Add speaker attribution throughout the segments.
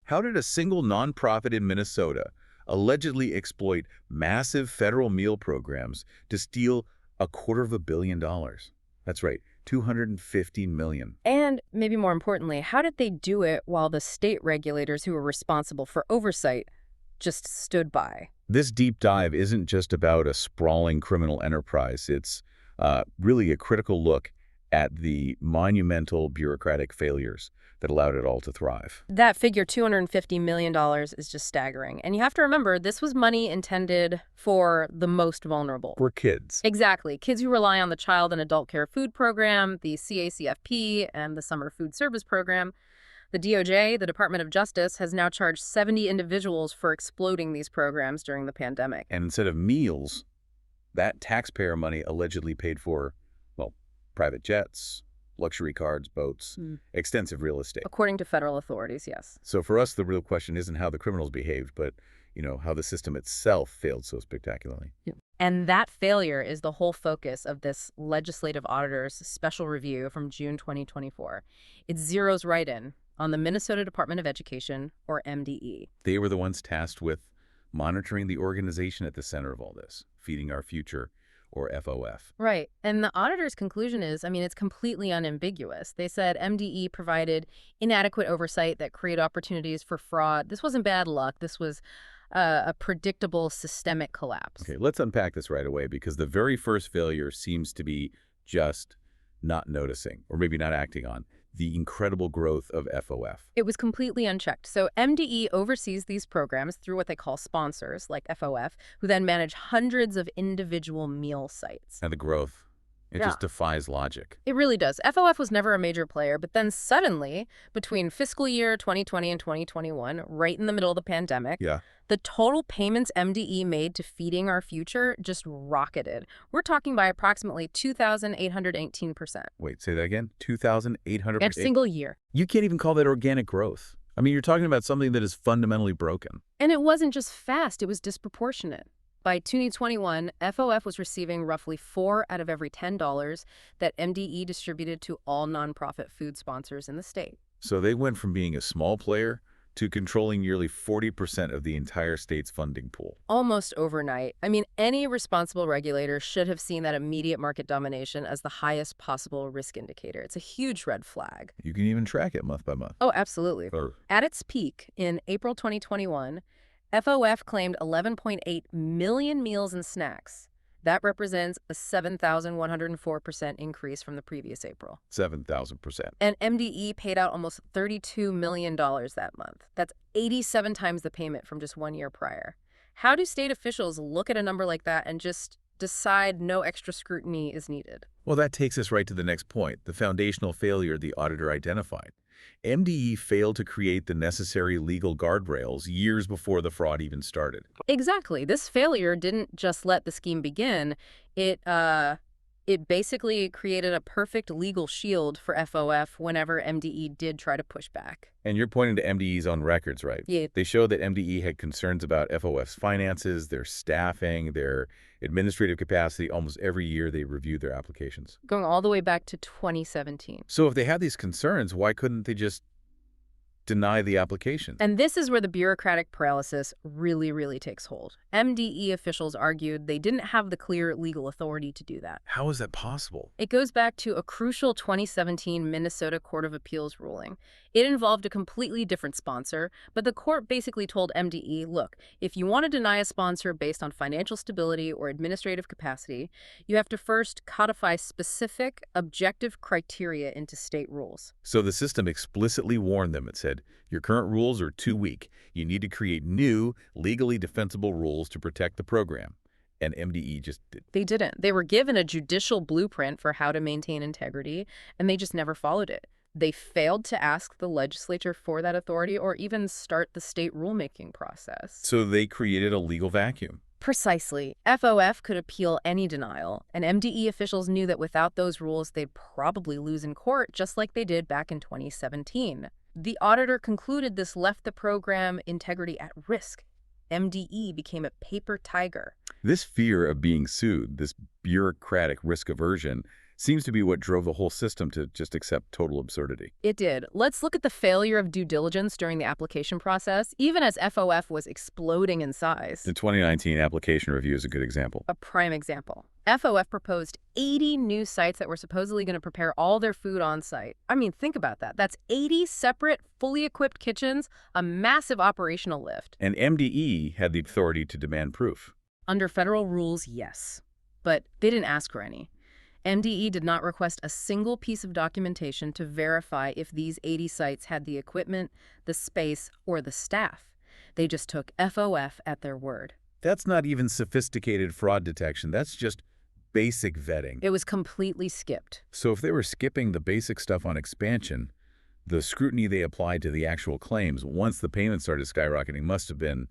Speaker 1: How did a single nonprofit in Minnesota allegedly exploit massive federal meal programs to steal $250 million? That's right, $250 million.
Speaker 2: And maybe more importantly, how did they do it while the state regulators who were responsible for oversight just stood by?
Speaker 1: This deep dive isn't just about a sprawling criminal enterprise. It's really a critical look at the monumental bureaucratic failures that allowed it all to thrive.
Speaker 2: That figure, $250 million, is just staggering. And you have to remember, this was money intended for the most vulnerable.
Speaker 1: For kids.
Speaker 2: Exactly. Kids who rely on the Child and Adult Care Food Program, the CACFP, and the Summer Food Service Program. The DOJ, the Department of Justice, has now charged 70 individuals for exploiting these programs during the pandemic.
Speaker 1: And instead of meals, that taxpayer money allegedly paid for, well, private jets, luxury cars, boats, extensive real estate.
Speaker 2: According to federal authorities, yes.
Speaker 1: So for us, the real question isn't how the criminals behaved, but, how the system itself failed so spectacularly.
Speaker 2: Yeah. And that failure is the whole focus of this legislative auditor's special review from June 2024. It zeroes right in on the Minnesota Department of Education, or MDE.
Speaker 1: They were the ones tasked with monitoring the organization at the center of all this, Feeding Our Future, or FOF.
Speaker 2: Right. And the auditor's conclusion is, it's completely unambiguous. They said MDE provided inadequate oversight that created opportunities for fraud. This wasn't bad luck. This was a predictable systemic collapse.
Speaker 1: Okay, let's unpack this right away, because the very first failure seems to be just not noticing, or maybe not acting on, the incredible growth of FOF.
Speaker 2: It was completely unchecked. So MDE oversees these programs through what they call sponsors, like FOF, who then manage hundreds of individual meal sites.
Speaker 1: And the growth, it just defies logic.
Speaker 2: It really does. FOF was never a major player, but then suddenly, between fiscal year 2020 and 2021, right in the middle of the pandemic, the total payments MDE made to Feeding Our Future just rocketed. We're talking by approximately 2,818%.
Speaker 1: Wait, say that again? 2,800%?
Speaker 2: In a single year.
Speaker 1: You can't even call that organic growth. You're talking about something that is fundamentally broken.
Speaker 2: And it wasn't just fast, it was disproportionate. By 2021, FOF was receiving roughly $4 out of every $10 that MDE distributed to all nonprofit food sponsors in the state.
Speaker 1: So they went from being a small player to controlling nearly 40% of the entire state's funding pool.
Speaker 2: Almost overnight. Any responsible regulator should have seen that immediate market domination as the highest possible risk indicator. It's a huge red flag.
Speaker 1: You can even track it month by month.
Speaker 2: Oh, absolutely. At its peak in April 2021, FOF claimed 11.8 million meals and snacks. That represents a 7,104% increase from the previous April.
Speaker 1: 7,000%.
Speaker 2: And MDE paid out almost $32 million that month. That's 87 times the payment from just 1 year prior. How do state officials look at a number like that and just decide no extra scrutiny is needed?
Speaker 1: Well, that takes us right to the next point, the foundational failure the auditor identified. MDE failed to create the necessary legal guardrails years before the fraud even started.
Speaker 2: Exactly. This failure didn't just let the scheme begin. It basically created a perfect legal shield for FOF whenever MDE did try to push back.
Speaker 1: And you're pointing to MDE's own records, right?
Speaker 2: Yeah.
Speaker 1: They show that MDE had concerns about FOF's finances, their staffing, their administrative capacity. Almost every year they reviewed their applications.
Speaker 2: Going all the way back to 2017.
Speaker 1: So if they had these concerns, why couldn't they just deny the application?
Speaker 2: And this is where the bureaucratic paralysis really, really takes hold. MDE officials argued they didn't have the clear legal authority to do that.
Speaker 1: How is that possible?
Speaker 2: It goes back to a crucial 2017 Minnesota Court of Appeals ruling. It involved a completely different sponsor, but the court basically told MDE, look, if you want to deny a sponsor based on financial stability or administrative capacity, you have to first codify specific, objective criteria into state rules.
Speaker 1: So the system explicitly warned them. It said, your current rules are too weak. You need to create new, legally defensible rules to protect the program. And MDE just did.
Speaker 2: They didn't. They were given a judicial blueprint for how to maintain integrity, and they just never followed it. They failed to ask the legislature for that authority or even start the state rulemaking process.
Speaker 1: So they created a legal vacuum.
Speaker 2: Precisely. FOF could appeal any denial, and MDE officials knew that without those rules, they'd probably lose in court, just like they did back in 2017. The auditor concluded this left the program integrity at risk. MDE became a paper tiger.
Speaker 1: This fear of being sued, this bureaucratic risk aversion, Seems to be what drove the whole system to just accept total absurdity.
Speaker 2: It did. Let's look at the failure of due diligence during the application process, even as FOF was exploding in size.
Speaker 1: The 2019 application review is a good example.
Speaker 2: A prime example. FOF proposed 80 new sites that were supposedly going to prepare all their food on site. I mean, think about that. That's 80 separate, fully equipped kitchens, a massive operational lift.
Speaker 1: And MDE had the authority to demand proof.
Speaker 2: Under federal rules, yes. But they didn't ask for any. MDE did not request a single piece of documentation to verify if these 80 sites had the equipment, the space, or the staff. They just took FOF at their word.
Speaker 1: That's not even sophisticated fraud detection. That's just basic vetting.
Speaker 2: It was completely skipped.
Speaker 1: So if they were skipping the basic stuff on expansion, the scrutiny they applied to the actual claims once the payments started skyrocketing must have been,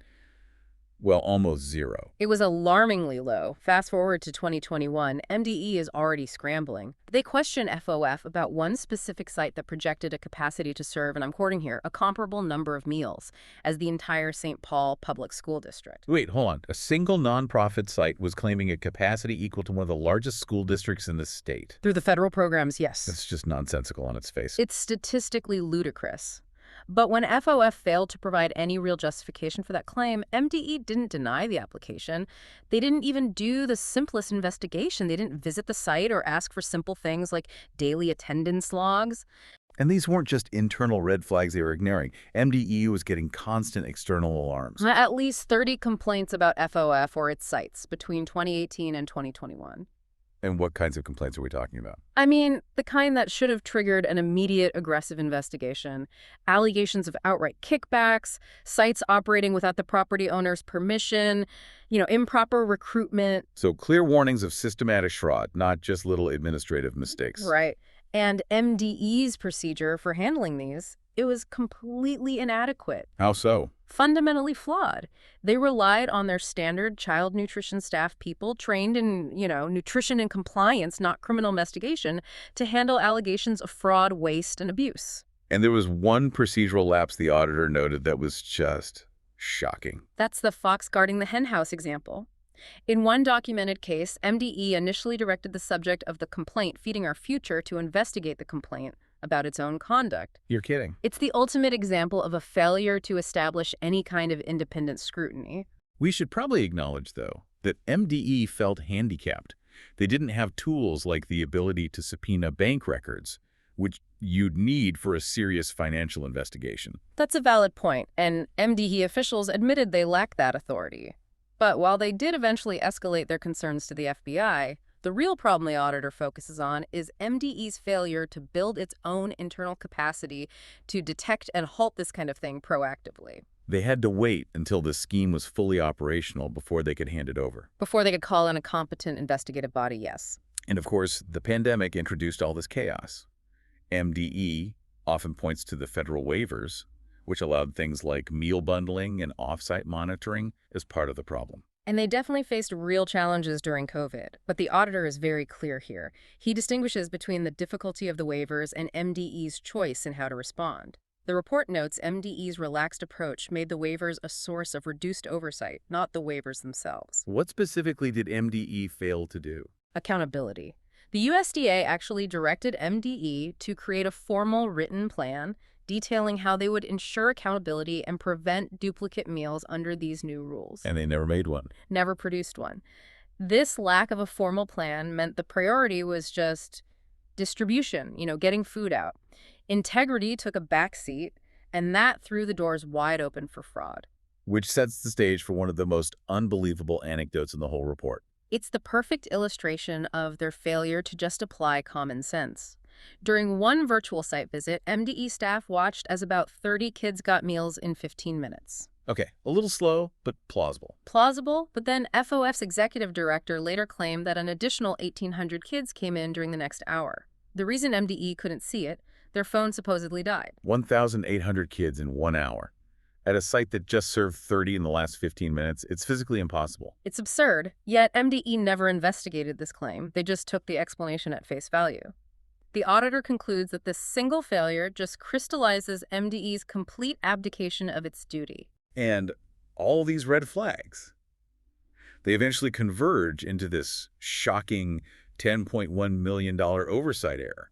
Speaker 1: well, almost zero.
Speaker 2: It was alarmingly low. Fast forward to 2021, MDE is already scrambling. They question FOF about one specific site that projected a capacity to serve, and I'm quoting here, a comparable number of meals as the entire St. Paul public school district.
Speaker 1: Wait, hold on. A single nonprofit site was claiming a capacity equal to one of the largest school districts in the state.
Speaker 2: Through the federal programs, yes.
Speaker 1: That's just nonsensical on its face.
Speaker 2: It's statistically ludicrous. But when FOF failed to provide any real justification for that claim, MDE didn't deny the application. They didn't even do the simplest investigation. They didn't visit the site or ask for simple things like daily attendance logs.
Speaker 1: And these weren't just internal red flags they were ignoring. MDE was getting constant external alarms.
Speaker 2: At least 30 complaints about FOF or its sites between 2018 and 2021.
Speaker 1: And what kinds of complaints are we talking about?
Speaker 2: I mean, the kind that should have triggered an immediate aggressive investigation. Allegations of outright kickbacks, sites operating without the property owner's permission, improper recruitment.
Speaker 1: So clear warnings of systematic fraud, not just little administrative mistakes.
Speaker 2: Right. And MDE's procedure for handling these, it was completely inadequate.
Speaker 1: How so?
Speaker 2: Fundamentally flawed. They relied on their standard child nutrition staff people trained in, nutrition and compliance, not criminal investigation, to handle allegations of fraud, waste, and abuse.
Speaker 1: And there was one procedural lapse the auditor noted that was just shocking.
Speaker 2: That's the fox guarding the henhouse example. In one documented case, MDE initially directed the subject of the complaint, Feeding Our Future, to investigate the complaint about its own conduct.
Speaker 1: You're kidding.
Speaker 2: It's the ultimate example of a failure to establish any kind of independent scrutiny.
Speaker 1: We should probably acknowledge, though, that MDE felt handicapped. They didn't have tools like the ability to subpoena bank records, which you'd need for a serious financial investigation.
Speaker 2: That's a valid point, and MDE officials admitted they lacked that authority. But while they did eventually escalate their concerns to the FBI, the real problem the auditor focuses on is MDE's failure to build its own internal capacity to detect and halt this kind of thing proactively.
Speaker 1: They had to wait until the scheme was fully operational before they could hand it over.
Speaker 2: Before they could call in a competent investigative body, yes.
Speaker 1: And of course, the pandemic introduced all this chaos. MDE often points to the federal waivers, which allowed things like meal bundling and off-site monitoring as part of the problem.
Speaker 2: And they definitely faced real challenges during COVID, but the auditor is very clear here. He distinguishes between the difficulty of the waivers and MDE's choice in how to respond. The report notes MDE's relaxed approach made the waivers a source of reduced oversight, not the waivers themselves.
Speaker 1: What specifically did MDE fail to do?
Speaker 2: Accountability. The USDA actually directed MDE to create a formal written plan detailing how they would ensure accountability and prevent duplicate meals under these new rules.
Speaker 1: And they never made one.
Speaker 2: Never produced one. This lack of a formal plan meant the priority was just distribution, getting food out. Integrity took a backseat, and that threw the doors wide open for fraud.
Speaker 1: Which sets the stage for one of the most unbelievable anecdotes in the whole report.
Speaker 2: It's the perfect illustration of their failure to just apply common sense. During one virtual site visit, MDE staff watched as about 30 kids got meals in 15 minutes.
Speaker 1: Okay, a little slow, but plausible.
Speaker 2: Plausible, but then FOF's executive director later claimed that an additional 1,800 kids came in during the next hour. The reason MDE couldn't see it, their phone supposedly died.
Speaker 1: 1,800 kids in 1 hour. At a site that just served 30 in the last 15 minutes, it's physically impossible.
Speaker 2: It's absurd, yet MDE never investigated this claim. They just took the explanation at face value. The auditor concludes that this single failure just crystallizes MDE's complete abdication of its duty.
Speaker 1: And all these red flags, they eventually converge into this shocking $10.1 million oversight error.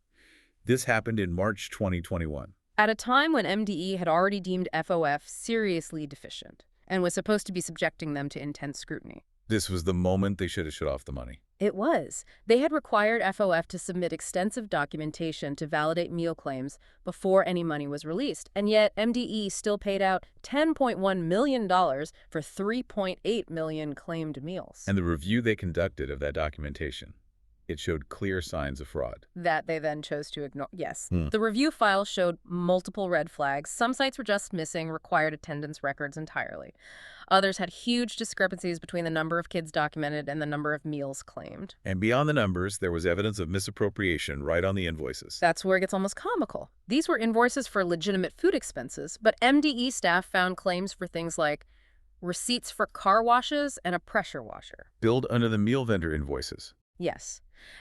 Speaker 1: This happened in March 2021.
Speaker 2: At a time when MDE had already deemed FOF seriously deficient and was supposed to be subjecting them to intense scrutiny.
Speaker 1: This was the moment they should have shut off the money.
Speaker 2: It was. They had required FOF to submit extensive documentation to validate meal claims before any money was released, and yet MDE still paid out $10.1 million for 3.8 million claimed meals.
Speaker 1: And the review they conducted of that documentation, it showed clear signs of fraud.
Speaker 2: That they then chose to ignore. Yes. The review file showed multiple red flags. Some sites were just missing required attendance records entirely. Others had huge discrepancies between the number of kids documented and the number of meals claimed.
Speaker 1: And beyond the numbers, there was evidence of misappropriation right on the invoices.
Speaker 2: That's where it gets almost comical. These were invoices for legitimate food expenses, but MDE staff found claims for things like receipts for car washes and a pressure washer.
Speaker 1: Billed under the meal vendor invoices.
Speaker 2: Yes.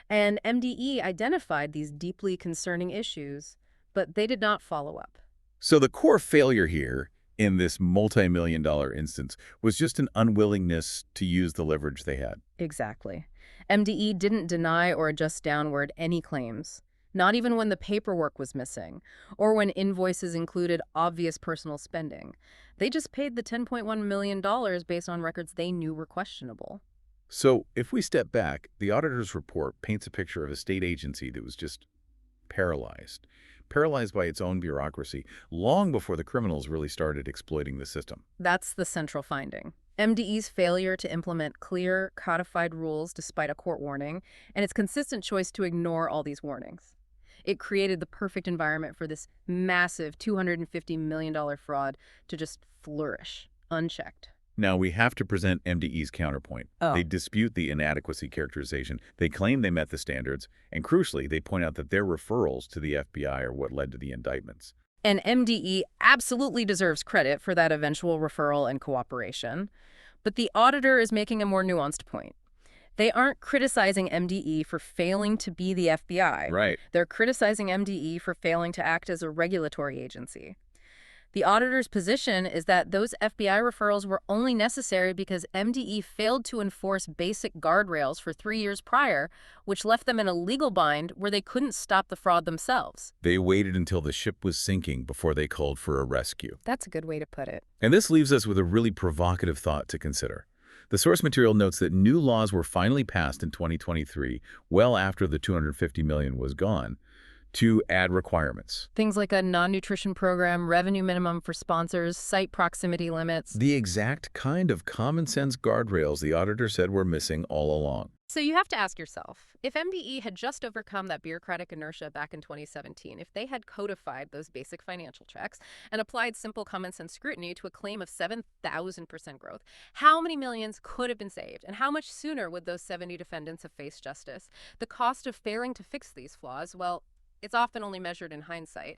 Speaker 2: And MDE identified these deeply concerning issues, but they did not follow up.
Speaker 1: So the core failure here in this multi-million-dollar instance was just an unwillingness to use the leverage they had.
Speaker 2: Exactly. MDE didn't deny or adjust downward any claims, not even when the paperwork was missing or when invoices included obvious personal spending. They just paid the $10.1 million based on records they knew were questionable.
Speaker 1: So if we step back, the auditor's report paints a picture of a state agency that was just paralyzed by its own bureaucracy long before the criminals really started exploiting the system.
Speaker 2: That's the central finding. MDE's failure to implement clear, codified rules despite a court warning, and its consistent choice to ignore all these warnings. It created the perfect environment for this massive $250 million fraud to just flourish, unchecked.
Speaker 1: Now, we have to present MDE's counterpoint. They dispute the inadequacy characterization. They claim they met the standards. And crucially, they point out that their referrals to the FBI are what led to the indictments.
Speaker 2: And MDE absolutely deserves credit for that eventual referral and cooperation. But the auditor is making a more nuanced point. They aren't criticizing MDE for failing to be the FBI.
Speaker 1: Right.
Speaker 2: They're criticizing MDE for failing to act as a regulatory agency. The auditor's position is that those FBI referrals were only necessary because MDE failed to enforce basic guardrails for 3 years prior, which left them in a legal bind where they couldn't stop the fraud themselves.
Speaker 1: They waited until the ship was sinking before they called for a rescue.
Speaker 2: That's a good way to put it.
Speaker 1: And this leaves us with a really provocative thought to consider. The source material notes that new laws were finally passed in 2023, well after the $250 million was gone, to add requirements.
Speaker 2: Things like a non-nutrition program, revenue minimum for sponsors, site proximity limits.
Speaker 1: The exact kind of common sense guardrails the auditor said were missing all along.
Speaker 2: So you have to ask yourself, if MDE had just overcome that bureaucratic inertia back in 2017, if they had codified those basic financial checks and applied simple common sense scrutiny to a claim of 7,000% growth, how many millions could have been saved? And how much sooner would those 70 defendants have faced justice? The cost of failing to fix these flaws, well, it's often only measured in hindsight.